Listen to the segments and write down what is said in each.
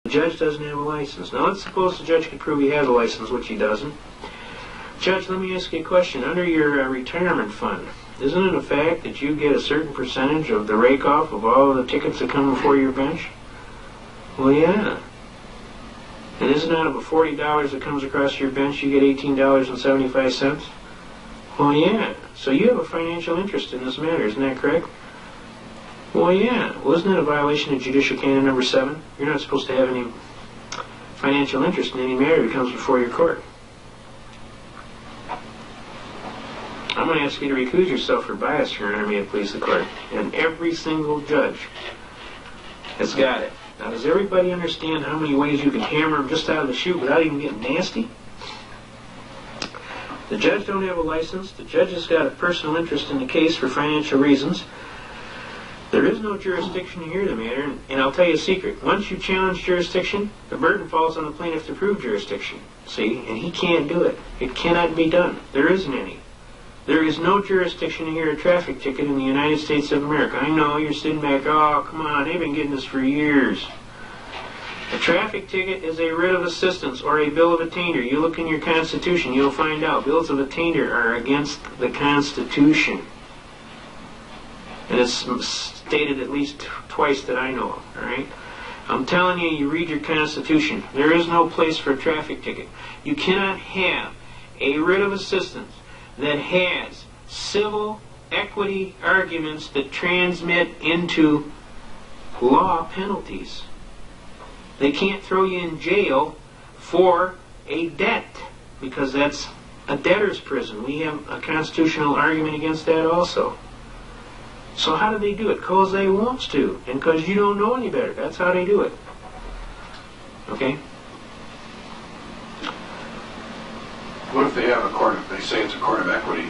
The judge doesn't have a license. Now let's suppose the judge can prove he has a license, which he doesn't. Judge, let me ask you a question. Under your retirement fund, isn't it a fact that you get a certain percentage of the rake-off of all the tickets that come before your bench? Well, yeah. And isn't out of the $40 that comes across your bench, you get $18.75? Well, yeah. So you have a financial interest in this matter, isn't that correct? Well, yeah. Well, isn't that a violation of Judicial Canon number 7? You're not supposed to have any financial interest in any matter that comes before your court. I'm going to ask you to recuse yourself for bias, Your Honor, may it please the court. And every single judge has got it. Now, does everybody understand how many ways you can hammer them just out of the chute without even getting nasty? The judge don't have a license. The judge has got a personal interest in the case for financial reasons. There is no jurisdiction to hear the matter, and I'll tell you a secret. Once you challenge jurisdiction, the burden falls on the plaintiff to prove jurisdiction. See? And he can't do it. It cannot be done. There isn't any. There is no jurisdiction to hear a traffic ticket in the United States of America. I know, you're sitting back, oh, come on, they've been getting this for years. A traffic ticket is a writ of assistance or a bill of attainder. You look in your Constitution, you'll find out bills of attainder are against the Constitution. And it's stated at least twice that I know of, all right? I'm telling you, you read your Constitution. There is no place for a traffic ticket. You cannot have a writ of assistance that has civil equity arguments that transmit into law penalties. They can't throw you in jail for a debt, because that's a debtor's prison. We have a constitutional argument against that also. So how do they do it? Because they wants to, and because you don't know any better. That's how they do it. Okay? What if they have a court, if they say it's a court of equity?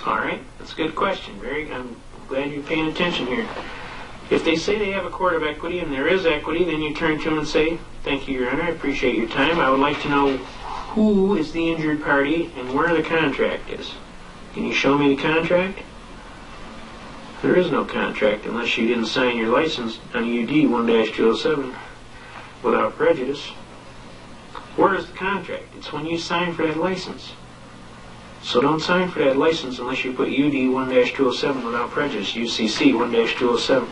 All right, that's a good question. I'm glad you're paying attention here. If they say they have a court of equity and there is equity, then you turn to them and say, thank you, Your Honor, I appreciate your time. I would like to know who is the injured party and where the contract is. Can you show me the contract? There is no contract unless you didn't sign your license on UD 1-207 without prejudice. Where is the contract? It's when you sign for that license. So don't sign for that license unless you put UD 1-207 without prejudice, UCC 1-207.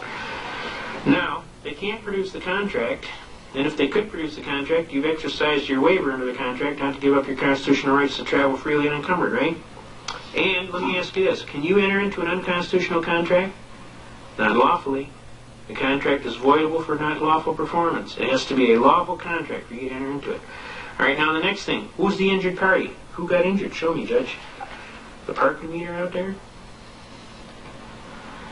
Now, they can't produce the contract, and if they could produce the contract, you've exercised your waiver under the contract not to give up your constitutional rights to travel freely and unencumbered, right? And let me ask you this, can you enter into an unconstitutional contract? Not lawfully. The contract is voidable for not lawful performance. It has to be a lawful contract for you to enter into it. All right, now the next thing. Who's the injured party? Who got injured? Show me, Judge. The parking meter out there?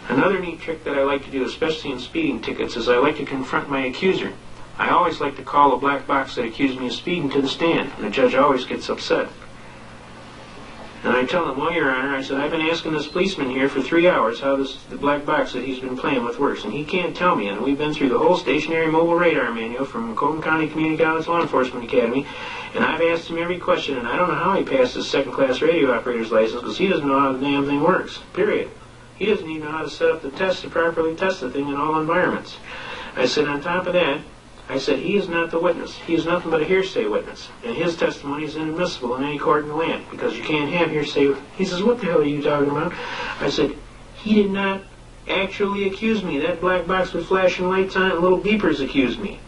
Another neat trick that I like to do, especially in speeding tickets, is I like to confront my accuser. I always like to call a black box that accused me of speeding to the stand, and the judge always gets upset. And I tell him, well, Your Honor, I said, I've been asking this policeman here for 3 hours how the black box that he's been playing with works, and he can't tell me. And we've been through the whole stationary mobile radar manual from Macomb County Community College Law Enforcement Academy, and I've asked him every question, and I don't know how he passed his second-class radio operator's license, because he doesn't know how the damn thing works, period. He doesn't even know how to set up the test to properly test the thing in all environments. I said, on top of that, I said, he is not the witness. He is nothing but a hearsay witness. And his testimony is inadmissible in any court in the land, because you can't have hearsay. He says, what the hell are you talking about? I said, he did not actually accuse me. That black box with flashing lights on it and little beepers accused me.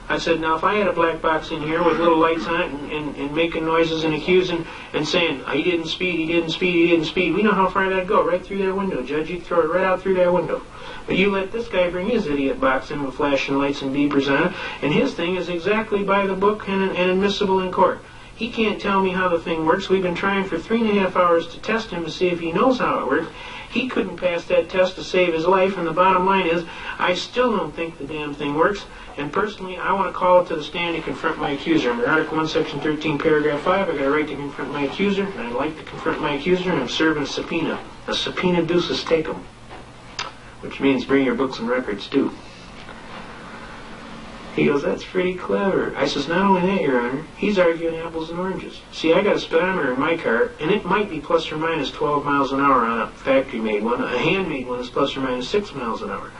I said, now if I had a black box in here with little lights on it and making noises and accusing and saying, he didn't speed, he didn't speed, he didn't speed, we know how far that'd go, right through that window, Judge. You can throw it right out through that window. But you let this guy bring his idiot box in with flashing lights and beepers on it, and his thing is exactly by the book and admissible in court. He can't tell me how the thing works. We've been trying for 3.5 hours to test him to see if he knows how it works. He couldn't pass that test to save his life, and the bottom line is, I still don't think the damn thing works, and personally, I want to call it to the stand and confront my accuser. Under Article 1, Section 13, Paragraph 5, I've got a right to confront my accuser, and I'd like to confront my accuser, and I'm serving a subpoena. A subpoena deuces tecum, which means bring your books and records too. He goes, that's pretty clever. I says, not only that, Your Honor, he's arguing apples and oranges. See, I got a speedometer in my car, and it might be plus or minus 12 miles an hour on a factory-made one. A handmade one is plus or minus 6 miles an hour.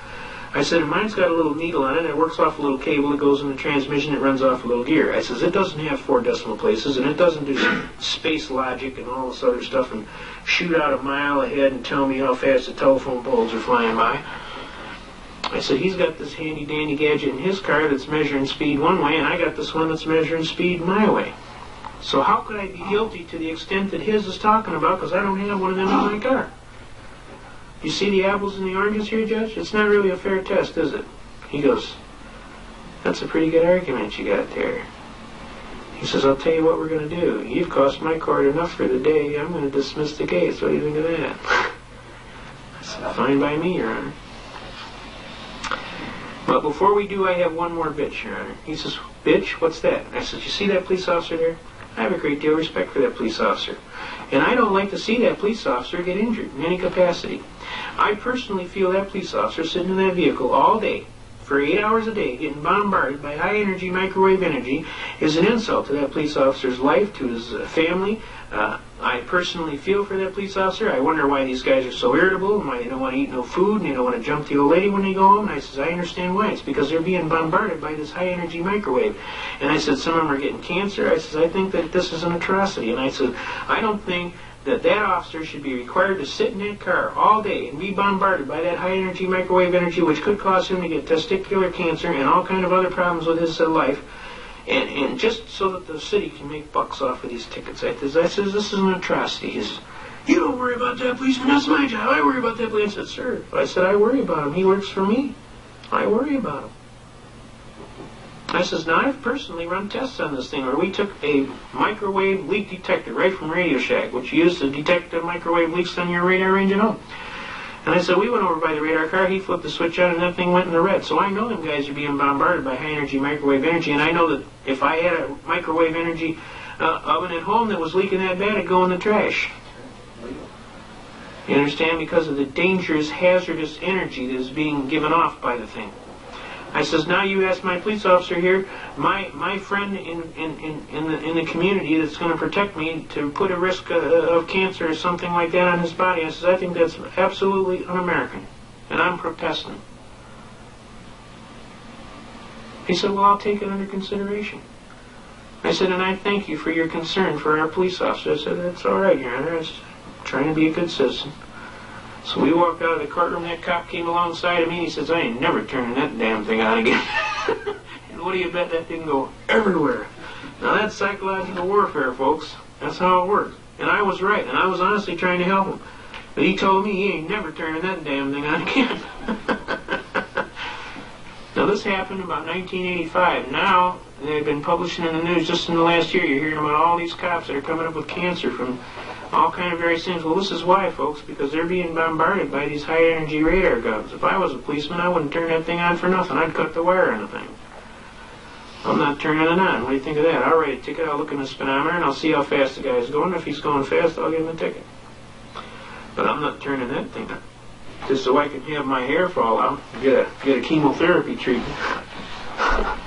I said, and mine's got a little needle on it, and it works off a little cable that goes in the transmission, it runs off a little gear. I says, it doesn't have 4 decimal places, and it doesn't do space logic and all this other stuff and shoot out a mile ahead and tell me how fast the telephone poles are flying by. I said, he's got this handy-dandy gadget in his car that's measuring speed one way, and I got this one that's measuring speed my way. So how could I be guilty to the extent that his is talking about, because I don't have one of them in my car? You see the apples and the oranges here, Judge? It's not really a fair test, is it? He goes, that's a pretty good argument you got there. He says, I'll tell you what we're going to do. You've cost my court enough for the day. I'm going to dismiss the case. What do you think of that? I said, fine by me, Your Honor. But before we do, I have one more bitch, Your Honor. He says, bitch, what's that? I said, you see that police officer there? I have a great deal of respect for that police officer. And I don't like to see that police officer get injured in any capacity. I personally feel that police officer sitting in that vehicle all day, for 8 hours a day, getting bombarded by high-energy microwave energy is an insult to that police officer's life, to his family. I personally feel for that police officer. I wonder why these guys are so irritable and why they don't want to eat no food and they don't want to jump the old lady when they go home. And I says, I understand why. It's because they're being bombarded by this high-energy microwave. And I said, some of them are getting cancer. I says, I think that this is an atrocity. And I said, I don't think that that officer should be required to sit in that car all day and be bombarded by that high-energy microwave energy, which could cause him to get testicular cancer and all kind of other problems with his life. And just so that the city can make bucks off of these tickets. I says, this is an atrocity. He says, you don't worry about that policeman, that's my job. I worry about that policeman. I said, sir, I said, I worry about him. He works for me. I worry about him. I says, now I've personally run tests on this thing where we took a microwave leak detector right from Radio Shack, which you use to detect the microwave leaks on your radar range at home. And I said, we went over by the radar car, he flipped the switch on, and that thing went in the red. So I know them guys are being bombarded by high-energy microwave energy, and I know that if I had a microwave energy oven at home that was leaking that bad, it'd go in the trash. You understand? Because of the dangerous, hazardous energy that is being given off by the thing. I says, now you ask my police officer here, my friend in the community that's going to protect me to put a risk of cancer or something like that on his body. I says, I think that's absolutely un-American, and I'm protesting. He said, well, I'll take it under consideration. I said, and I thank you for your concern for our police officer. I said, that's all right, Your Honor. I was trying to be a good citizen. So we walked out of the courtroom, that cop came alongside of me, and he says, I ain't never turning that damn thing on again. And what do you bet that didn't go everywhere? Now that's psychological warfare, folks. That's how it works. And I was right, and I was honestly trying to help him. But he told me he ain't never turning that damn thing on again. Now this happened about 1985. Now they've been publishing in the news just in the last year. You're hearing about all these cops that are coming up with cancer from all kind of various things. Well, this is why, folks, because they're being bombarded by these high-energy radar guns. If I was a policeman, I wouldn't turn that thing on for nothing. I'd cut the wire on the thing. I'm not turning it on. What do you think of that? I'll write a ticket, I'll look in the speedometer, and I'll see how fast the guy's going. If he's going fast, I'll give him a ticket. But I'm not turning that thing on. Just so I can have my hair fall out and get a chemotherapy treatment. I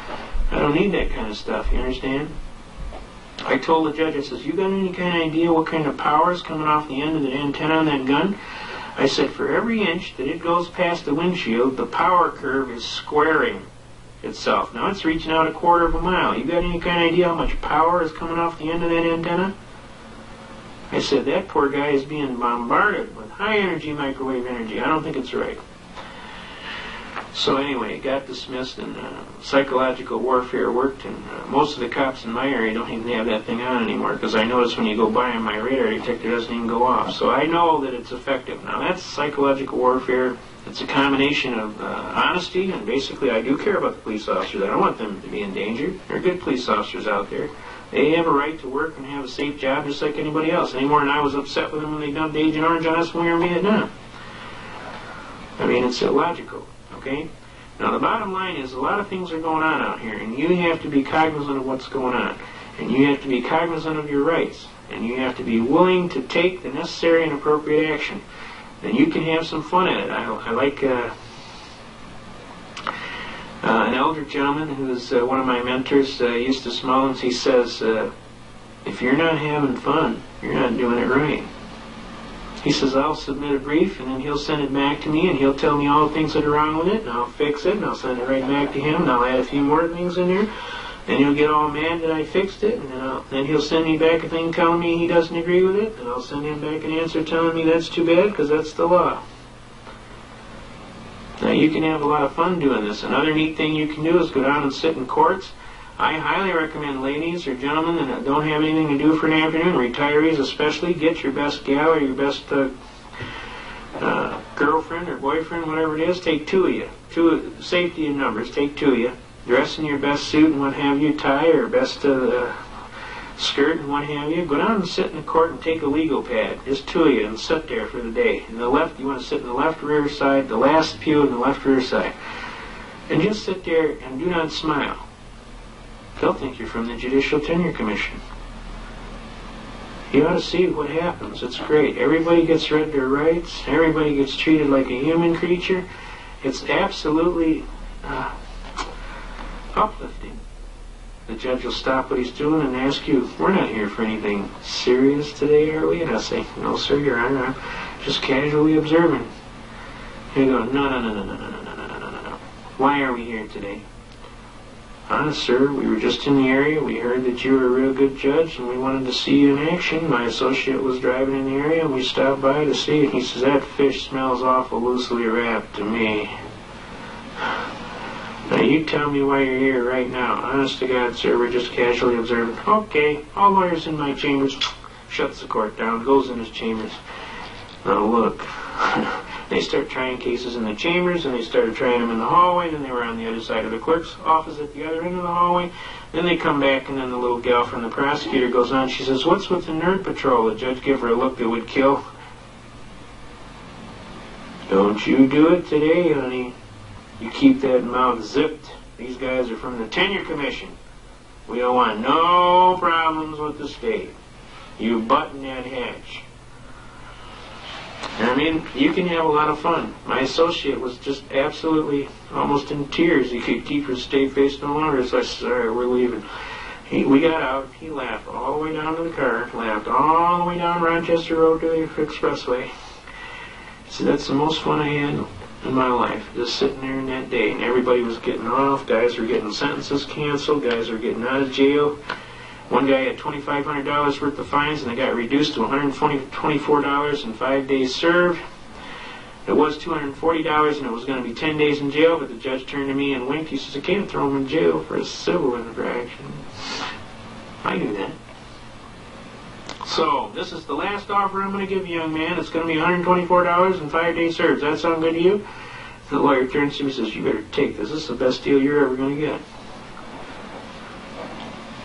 don't need that kind of stuff, you understand? I told the judge, I says, you got any kind of idea what kind of power is coming off the end of the antenna on that gun? I said, for every inch that it goes past the windshield, the power curve is squaring itself. Now it's reaching out 1/4 of a mile. You got any kind of idea how much power is coming off the end of that antenna? I said, that poor guy is being bombarded with high-energy microwave energy. I don't think it's right. So anyway, it got dismissed, and psychological warfare worked, and most of the cops in my area don't even have that thing on anymore, because I notice when you go by on my radar detector, it doesn't even go off. So I know that it's effective. Now that's psychological warfare. It's a combination of honesty, and basically I do care about the police officers. I don't want them to be endangered. There are good police officers out there. They have a right to work and have a safe job just like anybody else. Any more than I was upset with them when they dumped Agent Orange on us when we were in Vietnam. I mean, it's illogical. Okay? Now the bottom line is a lot of things are going on out here, and you have to be cognizant of what's going on. And you have to be cognizant of your rights. And you have to be willing to take the necessary and appropriate action. And you can have some fun at it. I like an elder gentleman who's one of my mentors, Eustace Mullins. He says, if you're not having fun, you're not doing it right. He says, I'll submit a brief, and then he'll send it back to me, and he'll tell me all the things that are wrong with it, and I'll fix it, and I'll send it right back to him, and I'll add a few more things in there, and he'll get all mad that I fixed it, and then he'll send me back a thing telling me he doesn't agree with it, and I'll send him back an answer telling me that's too bad, because that's the law. Now, you can have a lot of fun doing this. Another neat thing you can do is go down and sit in courts. I highly recommend ladies or gentlemen that don't have anything to do for an afternoon, retirees especially, get your best gal or your best girlfriend or boyfriend, whatever it is, take two of you. Safety in numbers, take two of you. Dress in your best suit and what have you, tie or best skirt and what have you. Go down and sit in the court and take a legal pad. Just two of you and sit there for the day. In the left, you want to sit in the left rear side, the last pew in the left rear side. And just sit there and do not smile. They'll think you're from the Judicial Tenure Commission. You ought to see what happens. It's great. Everybody gets read their rights. Everybody gets treated like a human creature. It's absolutely uplifting. The judge will stop what he's doing and ask you, we're not here for anything serious today, are we? And I'll say, no, sir, Your Honor, I'm just casually observing. You go, no. Why are we here today? Honest, sir, we were just in the area. We heard that you were a real good judge, and we wanted to see you in action. My associate was driving in the area, and we stopped by to see it. He says, that fish smells awful loosely wrapped to me. Now, you tell me why you're here right now. Honest to God, sir, we're just casually observing. Okay, all lawyers in my chambers. Shuts the court down, goes in his chambers. Now, look. They start trying cases in the chambers, and they started trying them in the hallway, then they were on the other side of the clerk's office at the other end of the hallway. Then they come back, and then the little gal from the prosecutor goes on. She says, what's with the nerd patrol? The judge gave her a look that would kill. Don't you do it today, honey. You keep that mouth zipped. These guys are from the Tenure Commission. We don't want no problems with the state. You button that hatch. I mean, you can have a lot of fun. My associate was just absolutely almost in tears. He could keep her straight face no longer. So I said, all right, we're leaving. We got out. He laughed all the way down to the car, laughed all the way down Rochester Road to the expressway. He said, that's the most fun I had in my life, just sitting there in that day. And everybody was getting off. Guys were getting sentences canceled. Guys were getting out of jail. One guy had $2,500 worth of fines, and they got reduced to $124 and 5 days served. It was $240, and it was going to be 10 days in jail, but the judge turned to me and winked. He says, I can't throw him in jail for a civil infraction. I knew that. So, this is the last offer I'm going to give you, young man. It's going to be $124 and 5 days served. Does that sound good to you? The lawyer turns to me and says, you better take this. This is the best deal you're ever going to get.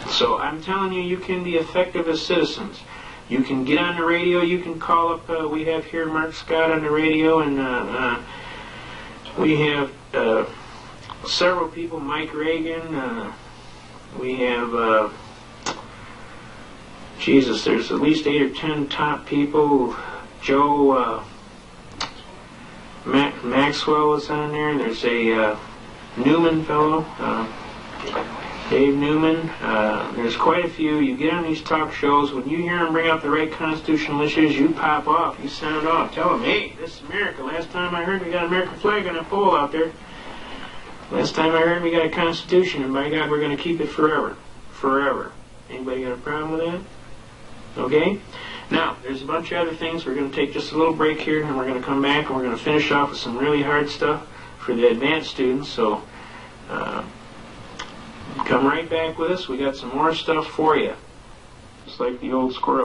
So I'm telling you, you can be effective as citizens. You can get on the radio. You can call up. We have here Mark Scott on the radio, and we have several people. Mike Reagan. We have Jesus. There's at least 8 or 10 top people. Joe Maxwell is on there. There's a Newman fellow. Dave Newman, there's quite a few. You get on these talk shows, when you hear them bring up the right constitutional issues, you pop off, you sound off. Tell them, hey, this is America. Last time I heard we got an American flag on a pole out there. Last time I heard we got a constitution, and by God, we're going to keep it forever. Forever. Anybody got a problem with that? Okay? Now, there's a bunch of other things. We're going to take just a little break here, and we're going to come back, and we're going to finish off with some really hard stuff for the advanced students. So, come right back with us. We got some more stuff for you. Just like the old squirrel.